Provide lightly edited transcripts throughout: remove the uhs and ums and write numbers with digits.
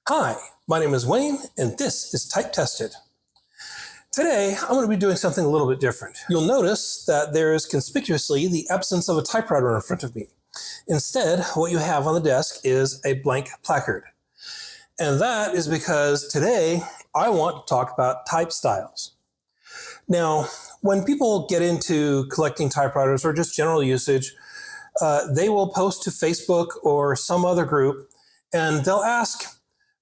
Hi, my name is Wayne, and this is Type Tested. Today, I'm going to be doing something a little bit different. You'll notice that there is conspicuously the absence of a typewriter in front of me. Instead, what you have on the desk is a blank placard. And that is because today, I want to talk about type styles. Now, when people get into collecting typewriters or just general usage, they will post to Facebook or some other group, and they'll ask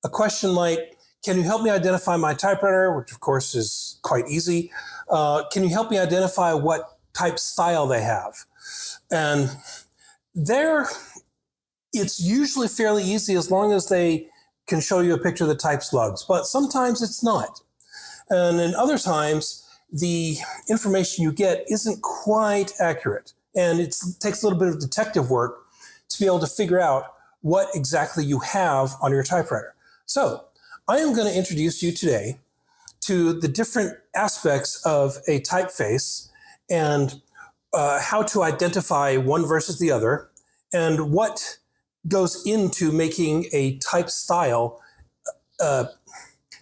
a question like, can you help me identify my typewriter? Which of course is quite easy. Can you help me identify what type style they have? And it's usually fairly easy as long as they can show you a picture of the type slugs, but sometimes it's not. And in other times, the information you get isn't quite accurate. And it takes a little bit of detective work to be able to figure out what exactly you have on your typewriter. So I am going to introduce you today to the different aspects of a typeface and how to identify one versus the other and what goes into making a type style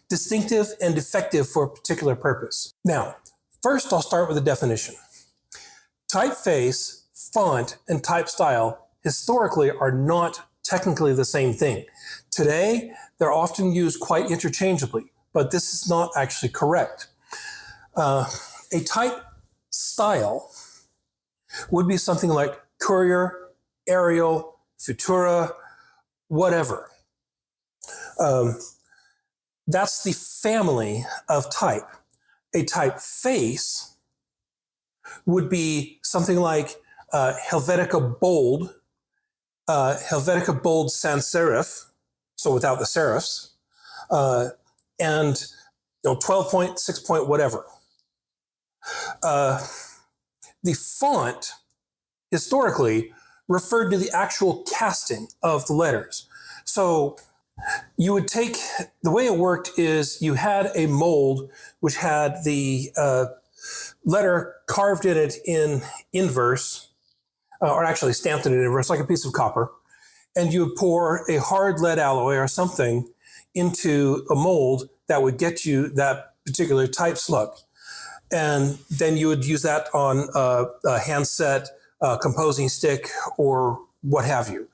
distinctive and effective for a particular purpose. Now, first I'll start with a definition. Typeface, font, and type style historically are not technically the same thing. Today, they're often used quite interchangeably, but this is not actually correct. A type style would be something like Courier, Arial, Futura, whatever. That's the family of type. A typeface would be something like Helvetica Bold, Helvetica Bold Sans Serif, so without the serifs, and 12 point, 6 point, whatever. The font historically referred to the actual casting of the letters. So you would take, the way it worked is you had a mold which had the letter carved in it in inverse, or actually stamped in inverse, like a piece of copper. And you would pour a hard lead alloy or something into a mold that would get you that particular type slug. And then you would use that on a handset, composing stick, or what have you.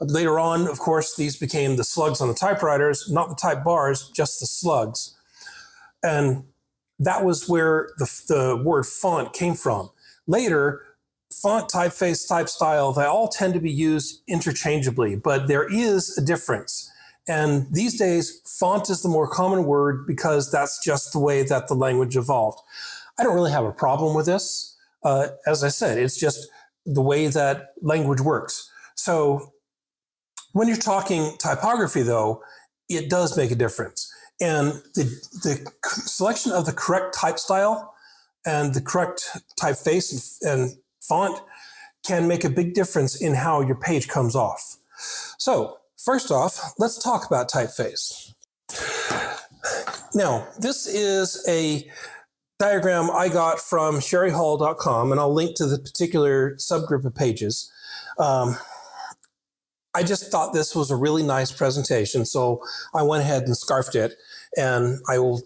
Later on, of course, these became the slugs on the typewriters, not the type bars, just the slugs. And that was where the word font came from. Later, font, typeface, type style, they all tend to be used interchangeably, but there is a difference. And these days, font is the more common word because that's just the way that the language evolved. I don't really have a problem with this. As I said, it's just the way that language works. So when you're talking typography, though, it does make a difference. And the selection of the correct type style and the correct typeface and font can make a big difference in how your page comes off. So first off, let's talk about typeface. Now, this is a diagram I got from sherryhall.com, and I'll link to the particular subgroup of pages. I just thought this was a really nice presentation, so I went ahead and scarfed it, and I will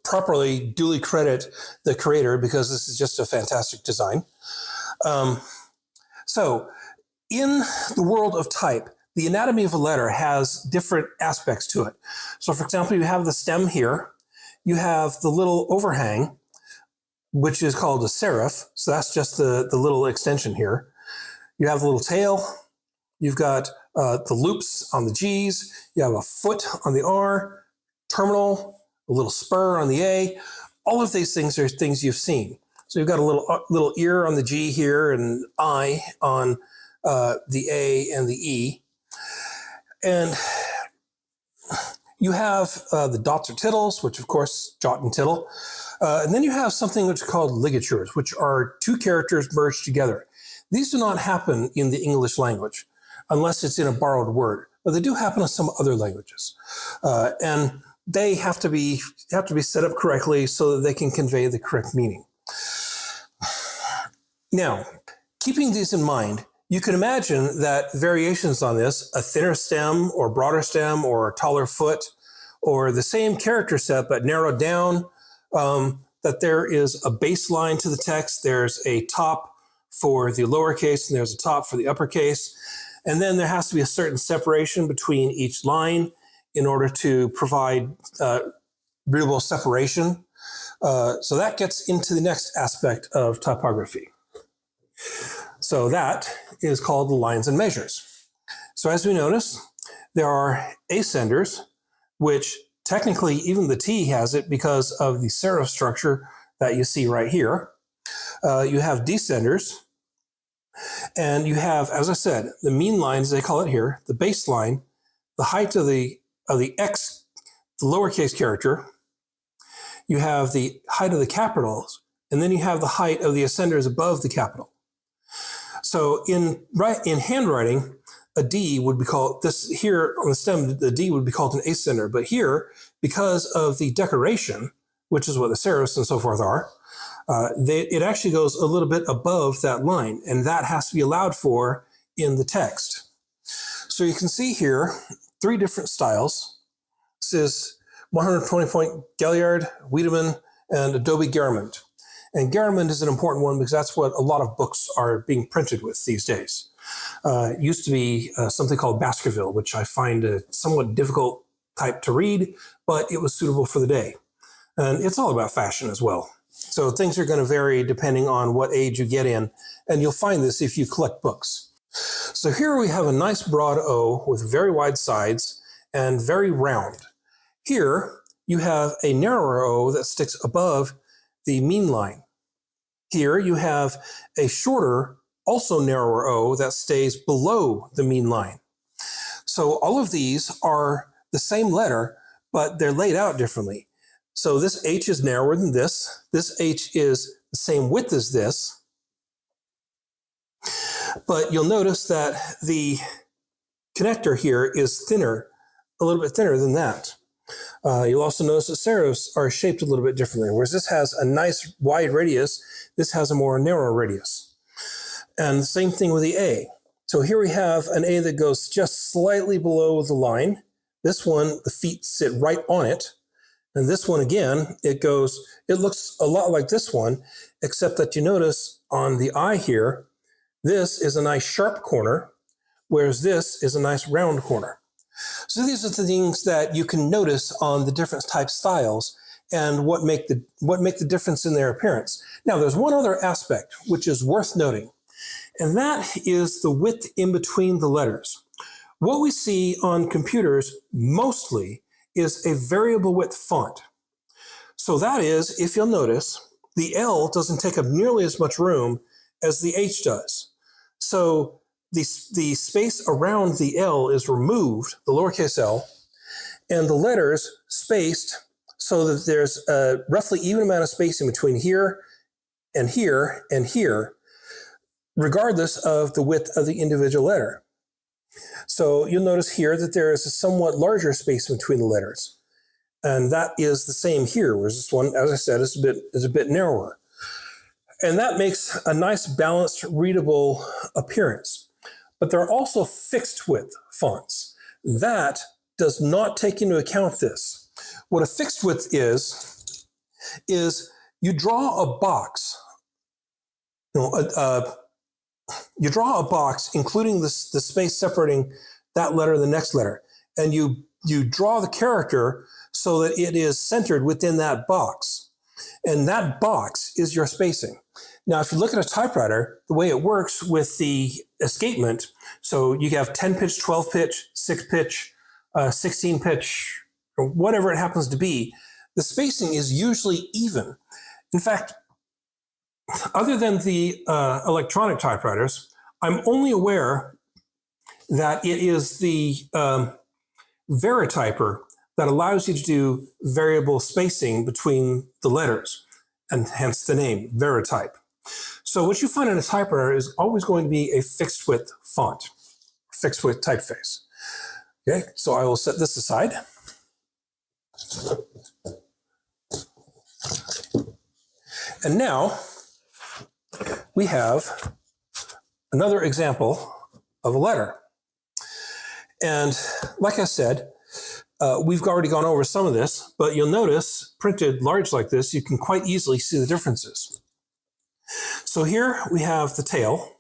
properly duly credit the creator because this is just a fantastic design. So in the world of type, the anatomy of a letter has different aspects to it. So for example, you have the stem here, you have the little overhang, which is called a serif. So that's just the little extension here. You have the little tail, you've got the loops on the G's, you have a foot on the R, terminal, a little spur on the A. All of these things are things you've seen. So you've got a little ear on the G here and I on the A and the E. And you have the dots or tittles, which of course, jot and tittle. And then you have something which is called ligatures, which are two characters merged together. These do not happen in the English language unless it's in a borrowed word, but they do happen in some other languages. And they have to be set up correctly so that they can convey the correct meaning. Now, keeping these in mind, you can imagine that variations on this, a thinner stem or broader stem or a taller foot, or the same character set but narrowed down, that there is a baseline to the text. There's a top for the lowercase and there's a top for the uppercase. And then there has to be a certain separation between each line in order to provide readable separation. So that gets into the next aspect of typography. So that is called the lines and measures. So as we notice, there are ascenders, which technically even the T has it because of the serif structure that you see right here. You have descenders, and you have, as I said, the mean line, as they call it here, the baseline, the height of the X, the lowercase character. You have the height of the capitals, and then you have the height of the ascenders above the capital. So in handwriting, a D would be called, this here on the stem, the D would be called an ascender. But here, because of the decoration, which is what the serifs and so forth are, it actually goes a little bit above that line, and that has to be allowed for in the text. So you can see here 3 different styles. This is 120-point Galliard, Wiedemann, and Adobe Garamond. And Garamond is an important one because that's what a lot of books are being printed with these days. It used to be something called Baskerville, which I find a somewhat difficult type to read, but it was suitable for the day. And it's all about fashion as well. So things are going to vary depending on what age you get in, and you'll find this if you collect books. So here we have a nice broad O with very wide sides and very round. Here you have a narrower O that sticks above the mean line. Here you have a shorter, also narrower O that stays below the mean line. So all of these are the same letter, but they're laid out differently. So this H is narrower than this. This H is the same width as this. But you'll notice that the connector here is thinner, a little bit thinner than that. You'll also notice that serifs are shaped a little bit differently. Whereas this has a nice wide radius, this has a more narrow radius. And the same thing with the A. So here we have an A that goes just slightly below the line. This one, the feet sit right on it. And this one, again, it looks a lot like this one, except that you notice on the I here, this is a nice sharp corner, whereas this is a nice round corner. So these are the things that you can notice on the different type styles and what make the difference in their appearance. Now, there's one other aspect which is worth noting, and that is the width in between the letters. What we see on computers mostly is a variable width font. So that is, if you'll notice, the L doesn't take up nearly as much room as the H does. So the space around the L is removed, the lowercase l, and the letters spaced so that there's a roughly even amount of spacing between here and here and here, regardless of the width of the individual letter. So you'll notice here that there is a somewhat larger space between the letters. And that is the same here, whereas this one, as I said, is a bit narrower. And that makes a nice balanced, readable appearance. But there are also fixed width fonts. That does not take into account this. What a fixed width is you draw a box. You draw a box, including the space separating that letter and the next letter. And you draw the character so that it is centered within that box. And that box is your spacing. Now, if you look at a typewriter, the way it works with the escapement, so you have 10 pitch, 12 pitch, 6 pitch, 16 pitch, or whatever it happens to be, the spacing is usually even. In fact, other than the electronic typewriters, I'm only aware that it is the Verityper that allows you to do variable spacing between the letters, and hence the name, Veritype. So what you find in a typewriter is always going to be a fixed width font, fixed width typeface. Okay, so I will set this aside. And now we have a another example of a letter. And like I said, we've already gone over some of this, but you'll notice printed large like this, you can quite easily see the differences. So here we have the tail,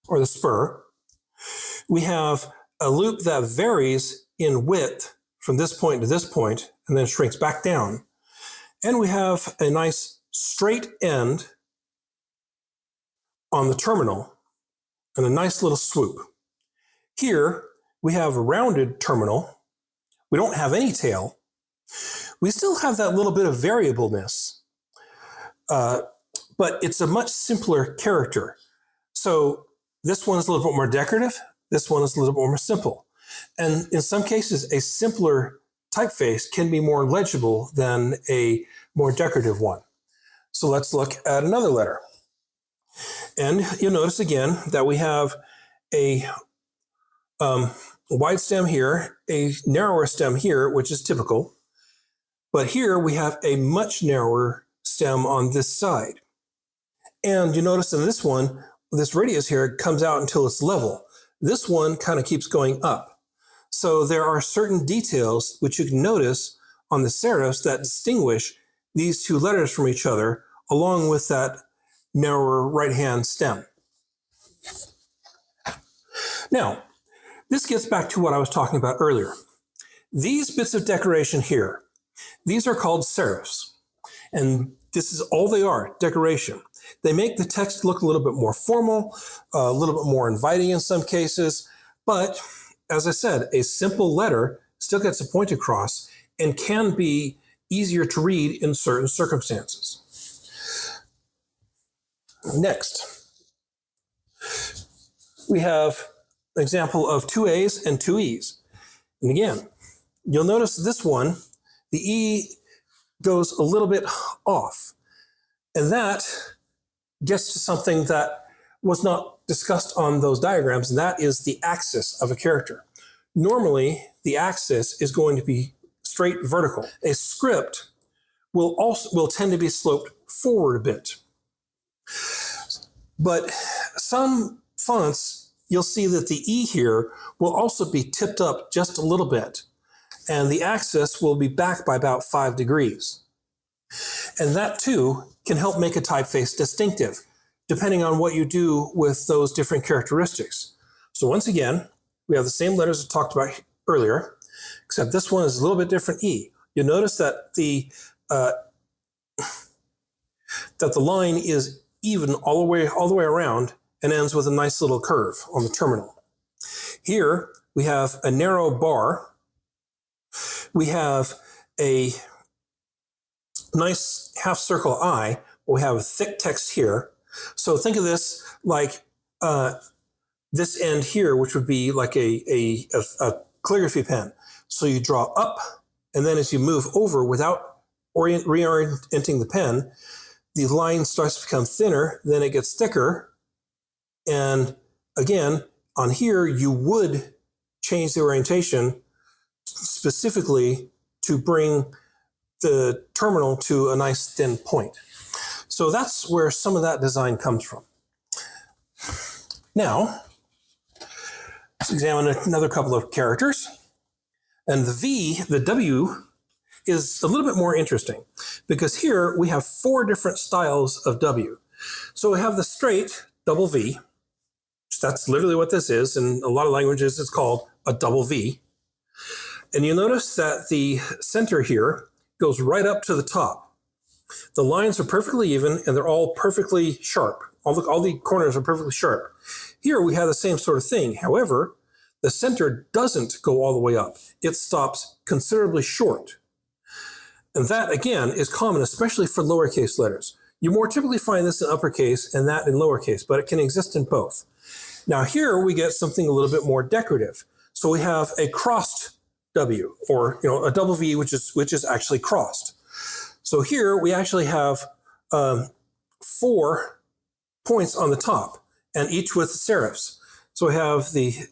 or the spur. We have a loop that varies in width from this point to this point, and then shrinks back down. And we have a nice straight end on the terminal and a nice little swoop. Here we have a rounded terminal. We don't have any tail. We still have that little bit of variableness, but it's a much simpler character. So this one is a little bit more decorative. This one is a little bit more simple. And in some cases, a simpler typeface can be more legible than a more decorative one. So let's look at another letter. And you'll notice again that we have a wide stem here, a narrower stem here, which is typical. But here we have a much narrower stem on this side. And you notice in this one, this radius here comes out until it's level. This one kind of keeps going up. So there are certain details which you can notice on the serifs that distinguish these two letters from each other, along with that narrower right-hand stem. Now, this gets back to what I was talking about earlier. These bits of decoration here, these are called serifs. And this is all they are, decoration. They make the text look a little bit more formal, a little bit more inviting in some cases. But as I said, a simple letter still gets a point across and can be easier to read in certain circumstances. Next, we have an example of two A's and two E's. And again, you'll notice this one, the E goes a little bit off. And that gets to something that was not discussed on those diagrams, and that is the axis of a character. Normally, the axis is going to be straight vertical. A script will tend to be sloped forward a bit. But some fonts, you'll see that the E here will also be tipped up just a little bit, and the axis will be back by about 5 degrees. And that too can help make a typeface distinctive, depending on what you do with those different characteristics. So once again, we have the same letters I talked about earlier, except this one is a little bit different E. You'll notice that the line is even all the way around and ends with a nice little curve on the terminal. Here we have a narrow bar. We have a nice half circle I. We have a thick text here. So think of this like this end here, which would be like a calligraphy pen. So you draw up, and then as you move over without reorienting the pen, the line starts to become thinner, then it gets thicker. And again, on here, you would change the orientation specifically to bring the terminal to a nice thin point. So that's where some of that design comes from. Now, let's examine another couple of characters. And the W, is a little bit more interesting because here we have 4 different styles of W. So we have the straight double V. That's literally what this is. In a lot of languages, it's called a double V. And you notice that the center here goes right up to the top. The lines are perfectly even and they're all perfectly sharp. All the corners are perfectly sharp. Here we have the same sort of thing. However, the center doesn't go all the way up. It stops considerably short. And that, again, is common, especially for lowercase letters. You more typically find this in uppercase and that in lowercase, but it can exist in both. Now here we get something a little bit more decorative. So we have a crossed W, or a double V, which is actually crossed. So here we actually have 4 points on the top, and each with serifs. So we have the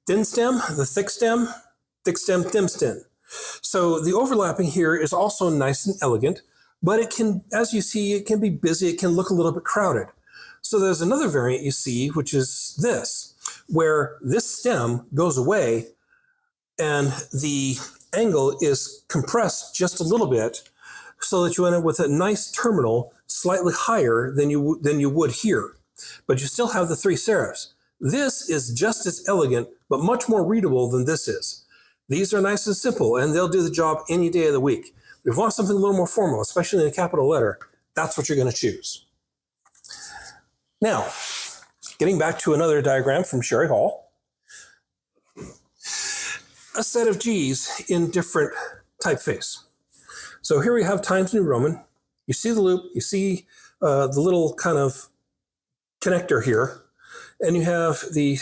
thin stem, the thick stem, thin stem. So the overlapping here is also nice and elegant, but it can, as you see, it can be busy. It can look a little bit crowded. So there's another variant you see, which is this, where this stem goes away and the angle is compressed just a little bit so that you end up with a nice terminal slightly higher than you would here. But you still have the 3 serifs. This is just as elegant, but much more readable than this is. These are nice and simple, and they'll do the job any day of the week. If you want something a little more formal, especially in a capital letter, that's what you're going to choose. Now, getting back to another diagram from Sherry Hall. A set of G's in different typeface. So here we have Times New Roman. You see the loop, you see the little kind of connector here, and you have the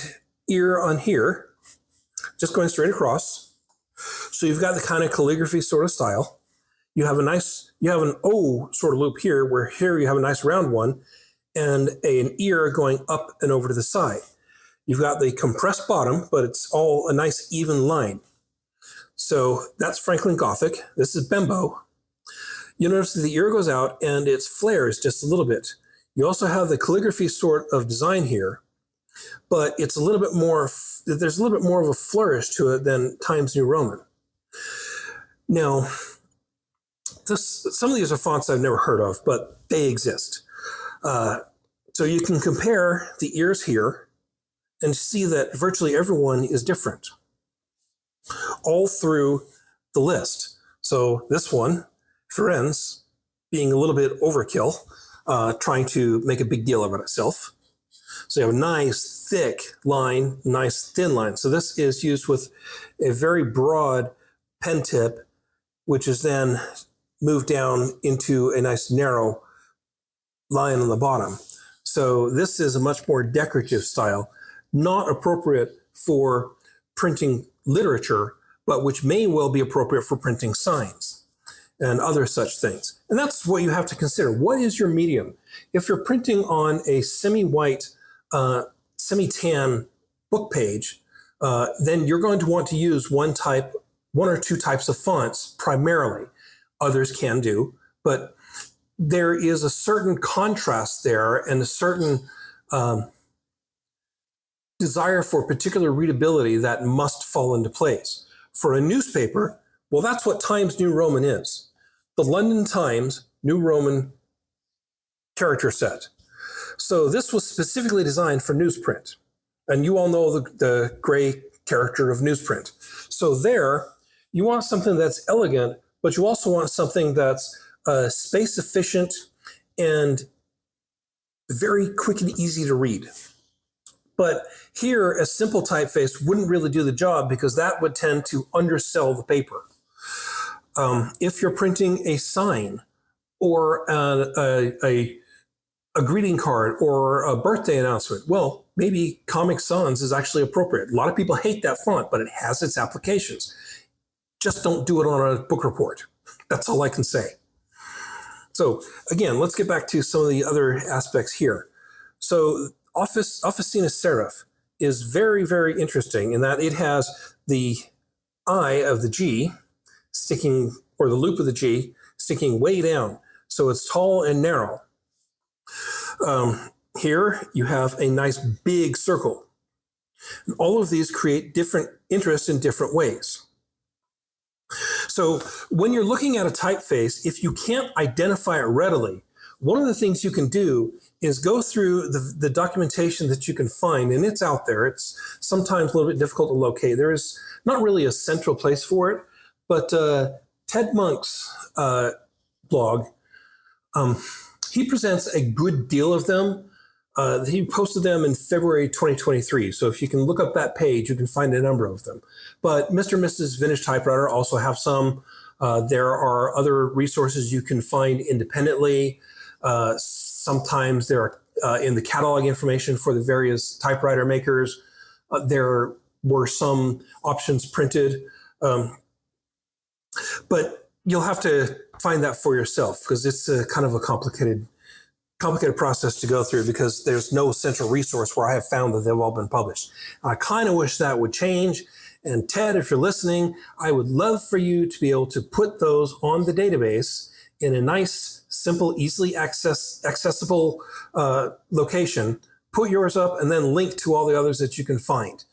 ear on here, just going straight across. So you've got the kind of calligraphy sort of style. You have an O sort of loop here, where here you have a nice round one, and an ear going up and over to the side. You've got the compressed bottom, but it's all a nice even line. So that's Franklin Gothic. This is Bembo. You notice that the ear goes out and it flares just a little bit. You also have the calligraphy sort of design here, but it's a little bit more, there's a little bit more of a flourish to it than Times New Roman. Now, some of these are fonts I've never heard of, but they exist. So you can compare the ears here and see that virtually everyone is different all through the list. So this one, Firenze, being a little bit overkill, trying to make a big deal of itself. So you have a nice thick line, nice thin line. So this is used with a very broad pen tip, which is then moved down into a nice narrow line on the bottom. So this is a much more decorative style, not appropriate for printing literature, but which may well be appropriate for printing signs and other such things. And that's what you have to consider. What is your medium? If you're printing on a semi-white, semi-tan book page, then you're going to want to use one or two types of fonts primarily. Others can do, but there is a certain contrast there and a certain desire for particular readability that must fall into place. For a newspaper, well, that's what Times New Roman is. The London Times New Roman character set. So this was specifically designed for newsprint. And you all know the gray character of newsprint. So there, you want something that's elegant, but you also want something that's space efficient and very quick and easy to read. But here, a simple typeface wouldn't really do the job because that would tend to undersell the paper. If you're printing a sign or a greeting card or a birthday announcement, well, maybe Comic Sans is actually appropriate. A lot of people hate that font, but it has its applications. Just don't do it on a book report. That's all I can say. So again, let's get back to some of the other aspects here. So Officina Serif is very, very interesting in that it has the eye of the G sticking, or the loop of the G sticking way down. So it's tall and narrow. Here you have a nice big circle. And all of these create different interests in different ways. So when you're looking at a typeface, if you can't identify it readily, one of the things you can do is go through the documentation that you can find, and it's out there. It's sometimes a little bit difficult to locate. There is not really a central place for it, but Ted Monk's blog, he presents a good deal of them. He posted them in February 2023. So if you can look up that page, you can find a number of them. But Mr. and Mrs. Vintage Typewriter also have some. There are other resources you can find independently. Sometimes there are in the catalog information for the various typewriter makers. There were some options printed. But you'll have to find that for yourself because it's a kind of a complicated process to go through because there's no central resource where I have found that they've all been published. I kind of wish that would change. And Ted, if you're listening, I would love for you to be able to put those on the database in a nice, simple, easily accessible location, put yours up, and then link to all the others that you can find.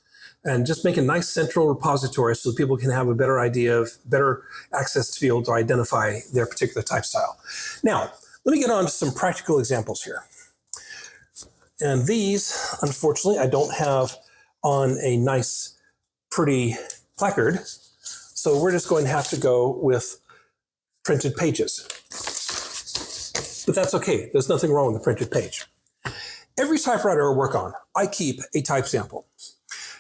And just make a nice central repository so that people can have a better idea of, better access to be able to identify their particular type style. Now, let me get on to some practical examples here. And these, unfortunately, I don't have on a nice, pretty placard. So we're just going to have to go with printed pages. But that's okay. There's nothing wrong with the printed page. Every typewriter I work on, I keep a type sample.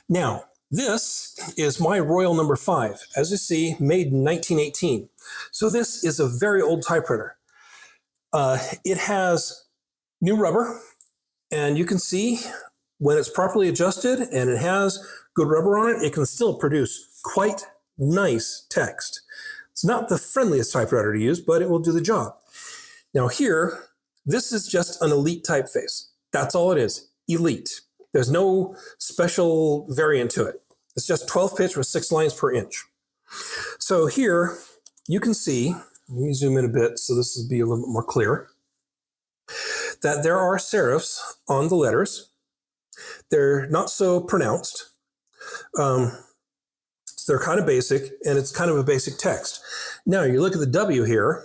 Now, this is my Royal No. 5. As you see, made in 1918. So this is a very old typewriter. It has new rubber, and you can see when it's properly adjusted and it has good rubber on it, it can still produce quite nice text. It's not the friendliest typewriter to use, but it will do the job. Now here, this is just an elite typeface. That's all it is, elite. There's no special variant to it. It's just 12 pitch with 6 lines per inch. So here you can see, let me zoom in a bit so this will be a little bit more clear, that there are serifs on the letters. They're not so pronounced. They're kind of basic, and it's kind of a basic text. Now you look at the W here,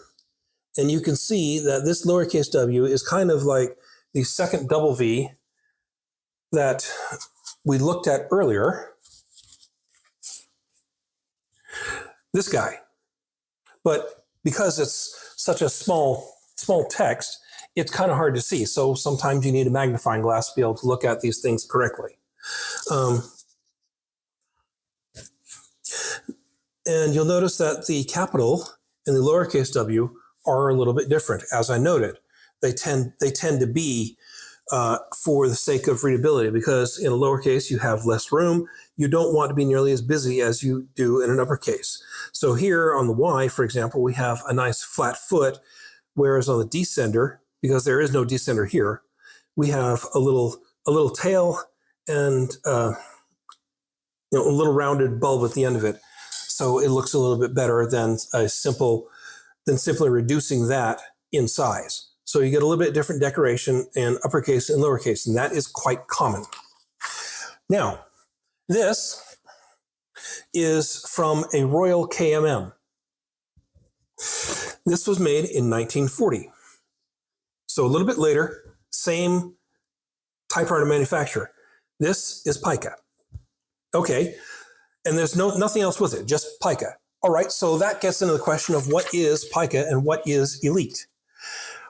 and you can see that this lowercase w is kind of like the second double V that we looked at earlier. This guy. But because it's such a small text, it's kind of hard to see. So sometimes you need a magnifying glass to be able to look at these things correctly. And you'll notice that the capital and the lowercase w are a little bit different, as I noted. They tend to be for the sake of readability, because in a lowercase you have less room. You don't want to be nearly as busy as you do in an uppercase. So here on the Y, for example, we have a nice flat foot, whereas on the descender, because there is no descender here, we have a little tail and a little rounded bulb at the end of it. So it looks a little bit better than simply reducing that in size. So you get a little bit different decoration in uppercase and lowercase, and that is quite common. Now, this is from a Royal KMM. This was made in 1940. So a little bit later, same typewriter manufacturer. This is pica. Okay, and there's nothing else with it, just pica. All right, so that gets into the question of what is pica and what is elite.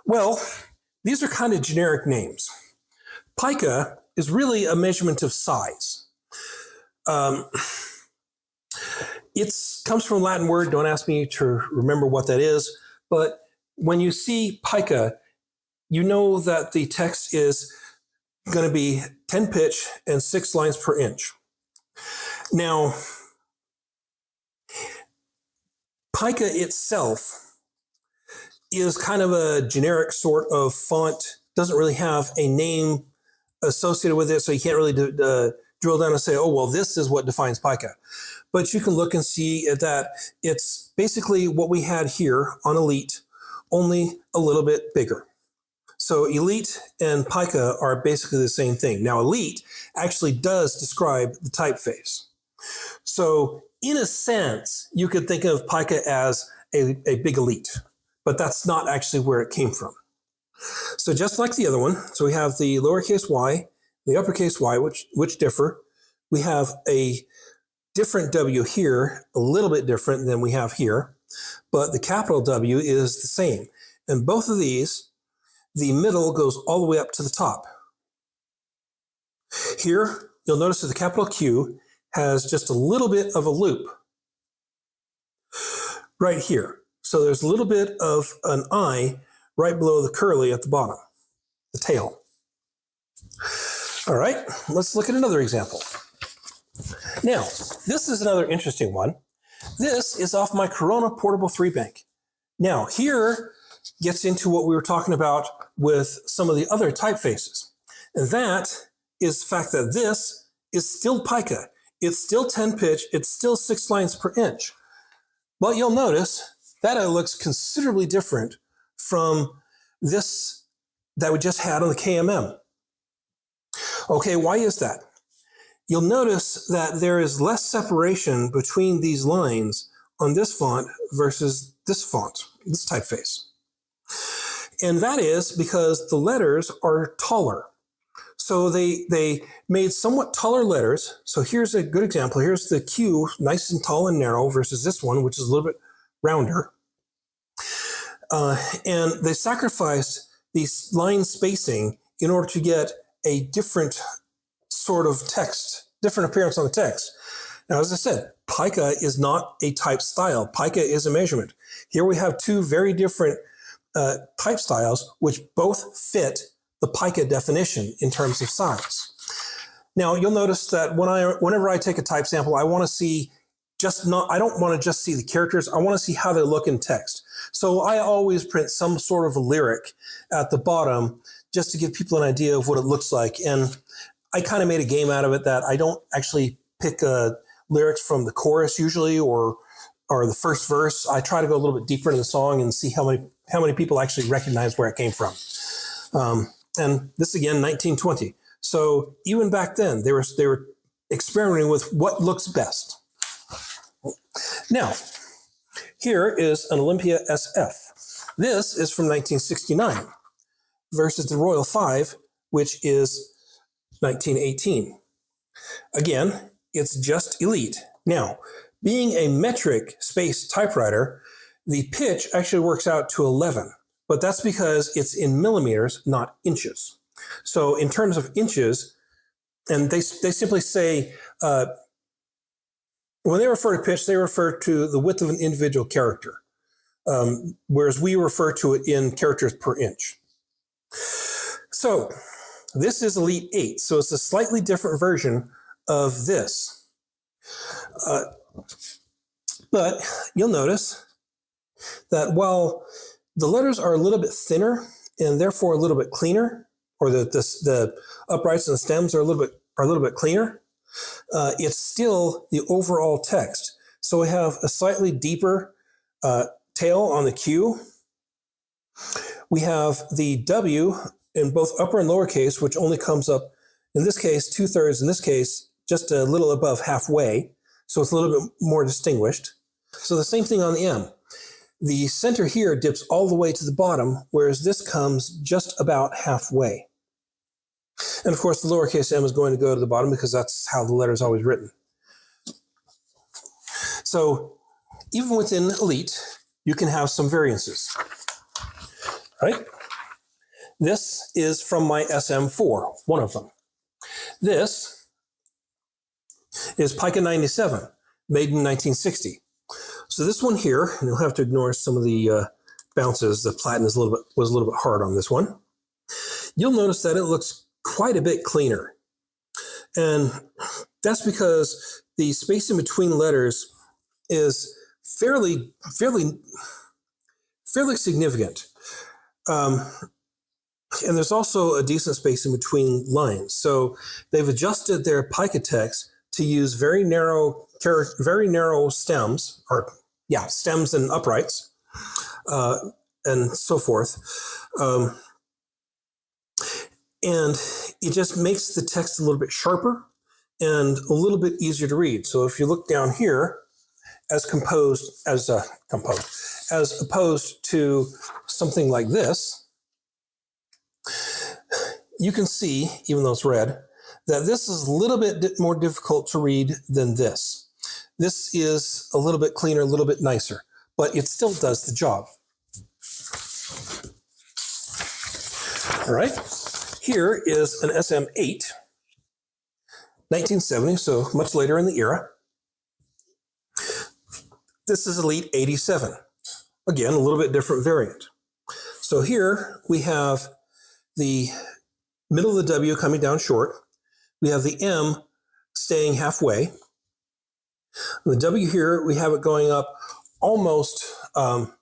Well, these are kind of generic names. Pica is really a measurement of size. It comes from a Latin word. Don't ask me to remember what that is. But when you see pica, you know that the text is going to be 10 pitch and 6 lines per inch. Now, pica itself is kind of a generic sort of font, doesn't really have a name associated with it, so you can't really drill down and say, oh, well, this is what defines pica. But you can look and see that it's basically what we had here on Elite, only a little bit bigger. So Elite and pica are basically the same thing. Now, Elite actually does describe the typeface. So in a sense, you could think of pica as a big elite, but that's not actually where it came from. So just like the other one, so we have the lowercase y, the uppercase y, which differ. We have a different W here, a little bit different than we have here, but the capital W is the same. And both of these, the middle goes all the way up to the top. Here, you'll notice that the capital Q has just a little bit of a loop right here. So there's a little bit of an I right below the curly at the bottom, the tail. All right, let's look at another example. Now, this is another interesting one. This is off my Corona Portable 3-bank. Now, here gets into what we were talking about with some of the other typefaces. And that is the fact that this is still pica. It's still 10 pitch. It's still 6 lines per inch. But you'll notice that it looks considerably different from this that we just had on the KMM. Okay, why is that? You'll notice that there is less separation between these lines on this font versus this font, this typeface. And that is because the letters are taller. So they made somewhat taller letters. So here's a good example. Here's the Q, nice and tall and narrow, versus this one, which is a little bit rounder. And they sacrificed these line spacing in order to get a different sort of text, different appearance on the text. Now, as I said, pica is not a type style. Pica is a measurement. Here we have two very different type styles, which both fit the pica definition in terms of size. Now, you'll notice that whenever I take a type sample, I want to see I don't want to just see the characters. I want to see how they look in text. So I always print some sort of a lyric at the bottom just to give people an idea of what it looks like. And I kind of made a game out of it that I don't actually pick lyrics from the chorus usually or the first verse. I try to go a little bit deeper into the song and see how many people actually recognize where it came from. And this again, 1920. So even back then, they were experimenting with what looks best. Now, here is an Olympia SF. This is from 1969 versus the Royal 5, which is 1918. Again, it's just Elite. Now, being a metric space typewriter, the pitch actually works out to 11, but that's because it's in millimeters, not inches. So in terms of inches, and they simply say, when they refer to pitch, they refer to the width of an individual character, whereas we refer to it in characters per inch. So this is Elite 8, so it's a slightly different version of this. But you'll notice that while the letters are a little bit thinner and therefore a little bit cleaner, or the uprights and the stems are a little bit cleaner, it's still the overall text. So we have a slightly deeper tail on the Q. We have the W in both upper and lowercase, which only comes up, in this case, 2/3, in this case, just a little above halfway. So it's a little bit more distinguished. So the same thing on the M. The center here dips all the way to the bottom, whereas this comes just about halfway. And of course, the lowercase m is going to go to the bottom because that's how the letter is always written. So even within Elite, you can have some variances, right? This is from my SM4, one of them. This is Pica 97, made in 1960. So this one here, and you'll have to ignore some of the bounces. The platen was a little bit hard on this one. You'll notice that it looks quite a bit cleaner. And that's because the spacing between letters is fairly significant. And there's also a decent spacing between lines. So they've adjusted their pica text to use very narrow stems, stems and uprights, and so forth. And it just makes the text a little bit sharper and a little bit easier to read. So if you look down here, as opposed to something like this, you can see, even though it's red, that this is a little bit more difficult to read than this. This is a little bit cleaner, a little bit nicer, but it still does the job. All right. Here is an SM8, 1970, so much later in the era. This is Elite 87. Again, a little bit different variant. So here we have the middle of the W coming down short. We have the M staying halfway. The W here, we have it going up almost, all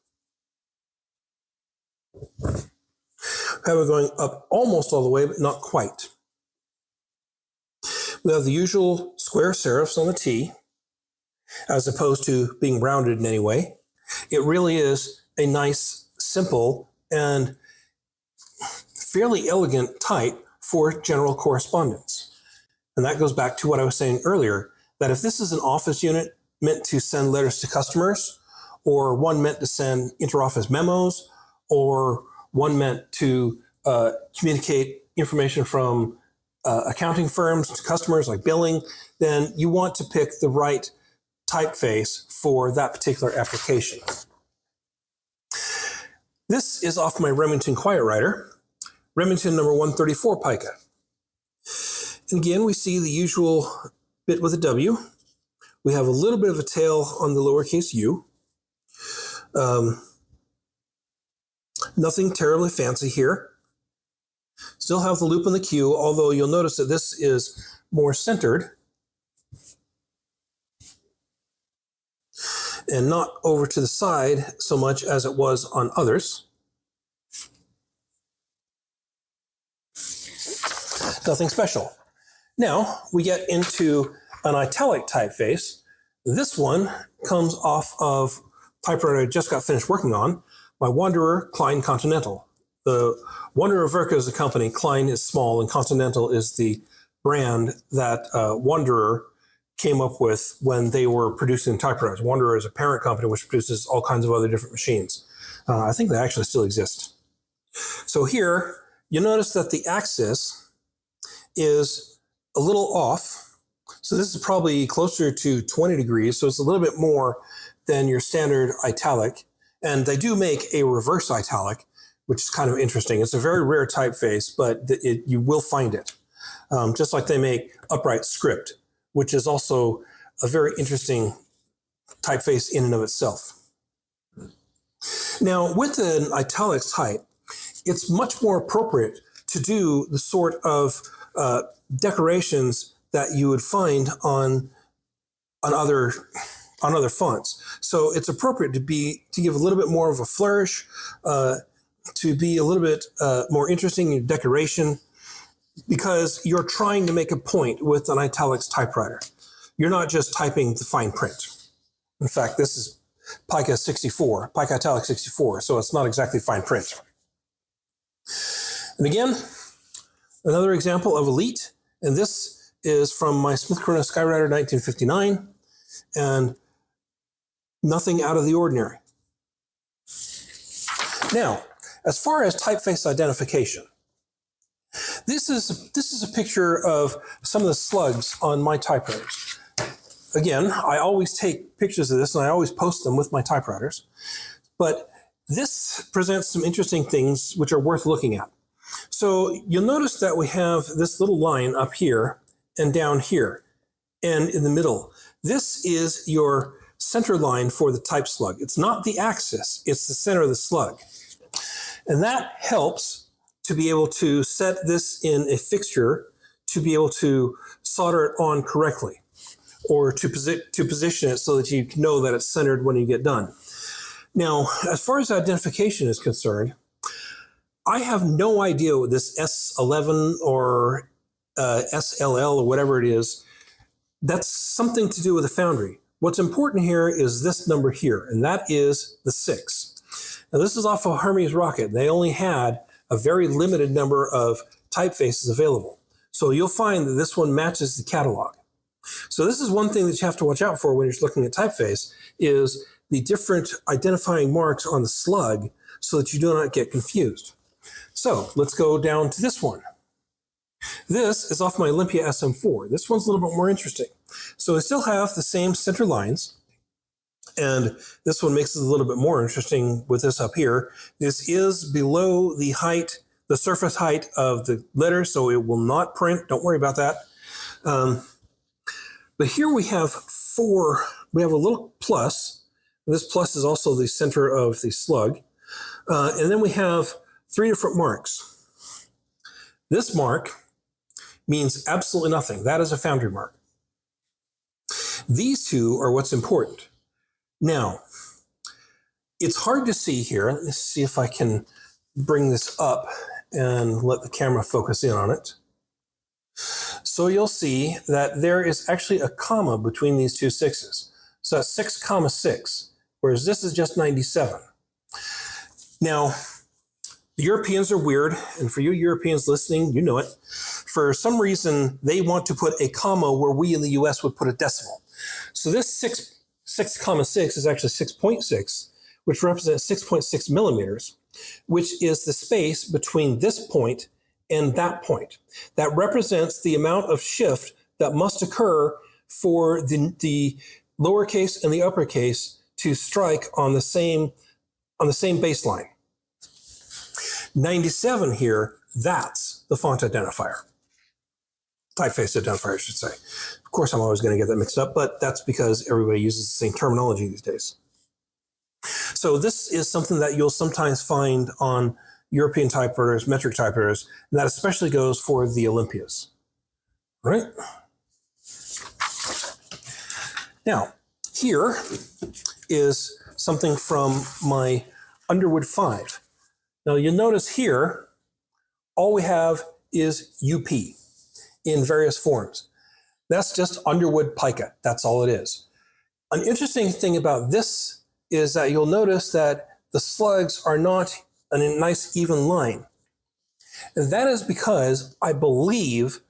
the way, but not quite. We have the usual square serifs on the T, as opposed to being rounded in any way. It really is a nice, simple, and fairly elegant type for general correspondence. And that goes back to what I was saying earlier, that if this is an office unit meant to send letters to customers, or one meant to send interoffice memos, or one meant to communicate information from accounting firms to customers like billing, then you want to pick the right typeface for that particular application. This is off my Remington Quiet Writer, Remington number 134 pica. And again, we see the usual bit with a W. We have a little bit of a tail on the lowercase u. Nothing terribly fancy here. Still have the loop on the Q, although you'll notice that this is more centered and not over to the side so much as it was on others. Nothing special. Now we get into an italic typeface. This one comes off of typewriter I just got finished working on, my Wanderer Klein Continental. The Wanderer Verka is a company, Klein is small, and Continental is the brand that Wanderer came up with when they were producing typewriters. Wanderer is a parent company which produces all kinds of other different machines. I think they actually still exist. So here, you notice that the axis is a little off. So this is probably closer to 20 degrees, so it's a little bit more than your standard italic. And they do make a reverse italic, which is kind of interesting. It's a very rare typeface, but you will find it. Just like they make upright script, which is also a very interesting typeface in and of itself. Now, with an italics type, it's much more appropriate to do the sort of decorations that you would find on other fonts. So it's appropriate to give a little bit more of a flourish, to be a little bit more interesting in decoration, because you're trying to make a point with an italics typewriter. You're not just typing the fine print. In fact, this is pica 64, pica italic 64, so it's not exactly fine print. And again, another example of Elite, and this is from my Smith Corona Skywriter 1959, and nothing out of the ordinary. Now, as far as typeface identification, this is a picture of some of the slugs on my typewriters. Again, I always take pictures of this and I always post them with my typewriters, but this presents some interesting things which are worth looking at. So you'll notice that we have this little line up here and down here and in the middle. This is your center line for the type slug. It's not the axis, it's the center of the slug. And that helps to be able to set this in a fixture to be able to solder it on correctly, or to position it so that you know that it's centered when you get done. Now, as far as identification is concerned, I have no idea what this S11 or SLL or whatever it is. That's something to do with the foundry. What's important here is this number here, and that is the 6. Now, this is off of Hermes Rocket. They only had a very limited number of typefaces available. So you'll find that this one matches the catalog. So this is one thing that you have to watch out for when you're looking at typeface, is the different identifying marks on the slug so that you do not get confused. So let's go down to this one. This is off my Olympia SM4. This one's a little bit more interesting. So I still have the same center lines, and this one makes it a little bit more interesting with this up here. This is below the height, the surface height of the letter, so it will not print. Don't worry about that. But here we have we have a little plus. This plus is also the center of the slug. And then we have 3 different marks. This mark means absolutely nothing. That is a foundry mark. These two are what's important. Now, it's hard to see here. Let me see if I can bring this up and let the camera focus in on it. So you'll see that there is actually a comma between these two 6s. So that's 6, 6, whereas this is just 97. Now, The Europeans are weird, and for you Europeans listening, you know it. For some reason, they want to put a comma where we in the US would put a decimal. So this 6,6 is actually 6.6, which represents 6.6 millimeters, which is the space between this point and that point. That represents the amount of shift that must occur for the lowercase and the uppercase to strike on the same baseline. 97 here, that's the font identifier. Typeface identifier, I should say. Of course, I'm always going to get that mixed up, but that's because everybody uses the same terminology these days. So this is something that you'll sometimes find on European typewriters, metric typewriters, and that especially goes for the Olympias. All right? Now, here is something from my Underwood 5. Now, you'll notice here, all we have is UP in various forms. That's just Underwood pica. That's all it is. An interesting thing about this is that you'll notice that the slugs are not in a nice even line. And that is because I believe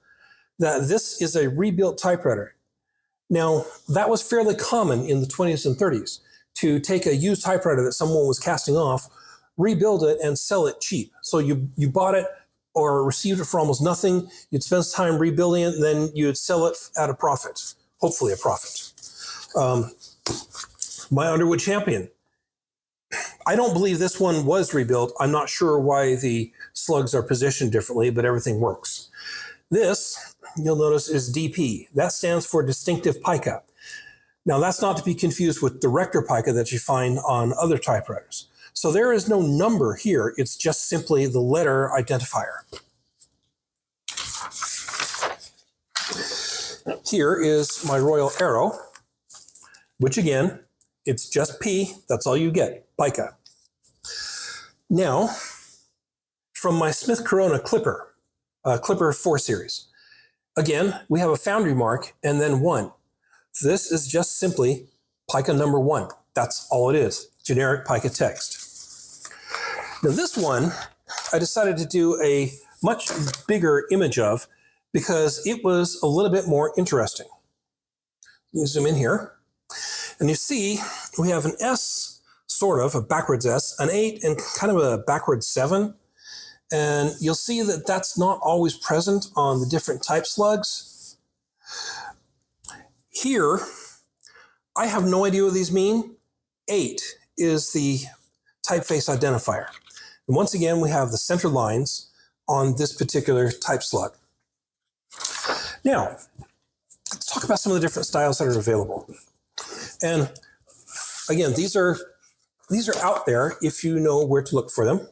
that this is a rebuilt typewriter. Now, that was fairly common in the 20s and 30s to take a used typewriter that someone was casting off, rebuild it, and sell it cheap. So you bought it or received it for almost nothing, you'd spend time rebuilding it, and then you'd sell it at a profit, hopefully a profit. My Underwood Champion. I don't believe this one was rebuilt. I'm not sure why the slugs are positioned differently, but everything works. This, you'll notice, is DP. That stands for Distinctive Pica. Now, that's not to be confused with Director Pica that you find on other typewriters. So there is no number here. It's just simply the letter identifier. Here is my Royal Arrow, which again, it's just P. That's all you get, pica. Now, from my Smith Corona Clipper, Clipper 4 series. Again, we have a foundry mark and then 1. This is just simply pica number 1. That's all it is, generic pica text. Now this one, I decided to do a much bigger image of because it was a little bit more interesting. Let me zoom in here. And you see, we have an S, sort of, a backwards S, an 8, and kind of a backwards 7. And you'll see that that's not always present on the different type slugs. Here, I have no idea what these mean. 8 is the typeface identifier. And once again, we have the center lines on this particular type slug. Now, let's talk about some of the different styles that are available. And again, these are out there if you know where to look for them.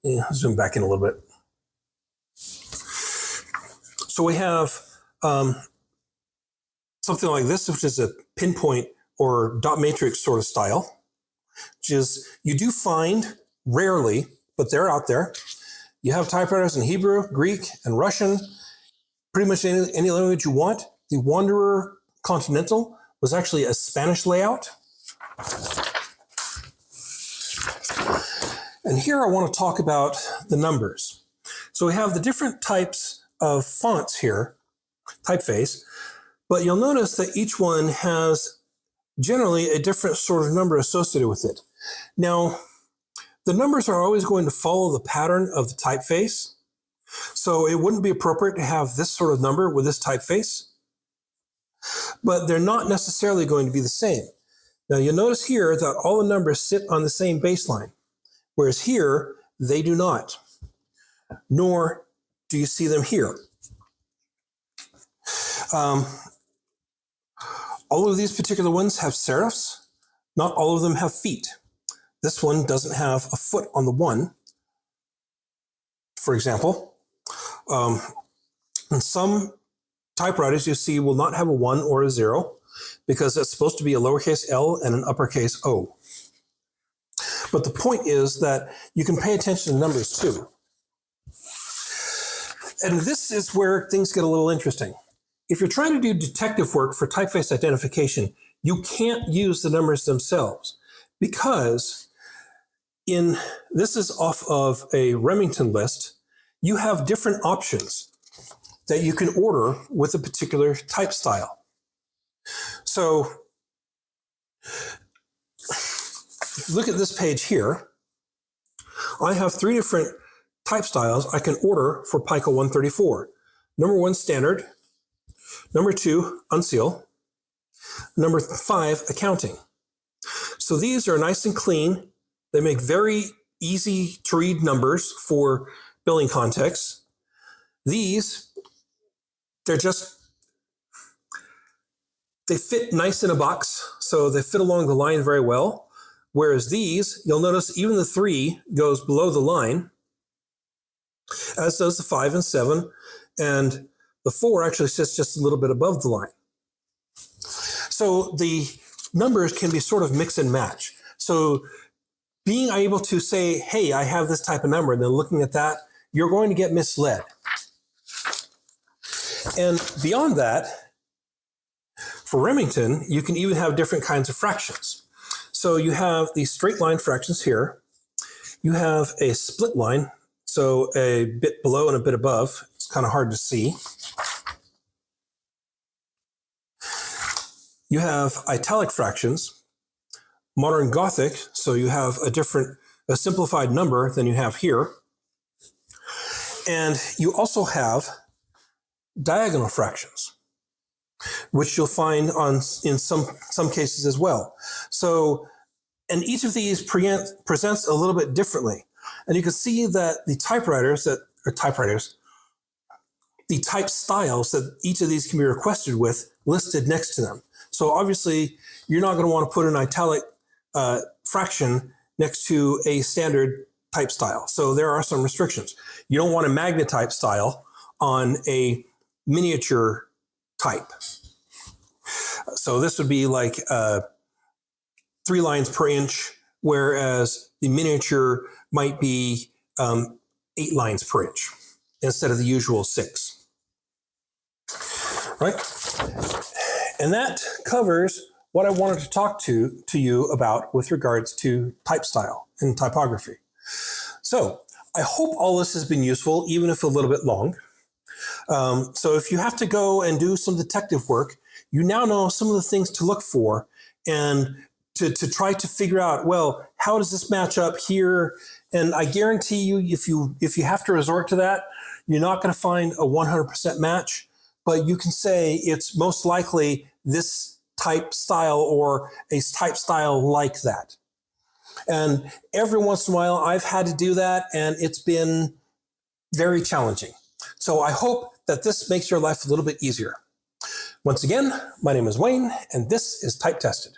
Yeah, zoom back in a little bit. So we have something like this, which is a pinpoint or dot matrix sort of style, which is you do find rarely, but they're out there. You have typewriters in Hebrew, Greek, and Russian, pretty much any language you want. The Wanderer Continental was actually a Spanish layout. And here I want to talk about the numbers. So we have the different types of fonts here, typeface, but you'll notice that each one has generally a different sort of number associated with it. Now, the numbers are always going to follow the pattern of the typeface. So it wouldn't be appropriate to have this sort of number with this typeface, but they're not necessarily going to be the same. Now you'll notice here that all the numbers sit on the same baseline, whereas here they do not, nor do you see them here. All of these particular ones have serifs. Not all of them have feet. This one doesn't have a foot on the 1, for example. And some typewriters you see will not have a 1 or a 0 because it's supposed to be a lowercase l and an uppercase O. But the point is that you can pay attention to numbers too. And this is where things get a little interesting. If you're trying to do detective work for typeface identification, you can't use the numbers themselves because this is off of a Remington list. You have different options that you can order with a particular type style. So if you look at this page here, I have 3 different type styles I can order for Pico 134. Number 1, standard. Number 2, unseal. Number 5, accounting. So these are nice and clean. They make very easy to read numbers for billing context. These, they fit nice in a box, so they fit along the line very well. Whereas these, you'll notice even the 3 goes below the line, as does the 5 and 7, and the 4 actually sits just a little bit above the line. So the numbers can be sort of mix and match. So being able to say, hey, I have this type of number, and then looking at that, you're going to get misled. And beyond that, for Remington, you can even have different kinds of fractions. So you have these straight line fractions here. You have a split line, so a bit below and a bit above. It's kind of hard to see. You have italic fractions, modern Gothic, so you have a simplified number than you have here. And you also have diagonal fractions, which you'll find in some cases as well. So, and each of these presents a little bit differently. And you can see that the type styles that each of these can be requested with listed next to them. So obviously, you're not going to want to put an italic fraction next to a standard type style. So there are some restrictions. You don't want a magnetype style on a miniature type. So this would be like 3 lines per inch, whereas the miniature might be 8 lines per inch instead of the usual 6. Right? And that covers what I wanted to talk to you about with regards to type style and typography. So I hope all this has been useful, even if a little bit long. So if you have to go and do some detective work, you now know some of the things to look for and to try to figure out, well, how does this match up here? And I guarantee you, if you have to resort to that, you're not going to find a 100% match, but you can say it's most likely this type style or a type style like that. And every once in a while, I've had to do that, and it's been very challenging. So I hope that this makes your life a little bit easier. Once again, my name is Wayne, and this is Type Tested.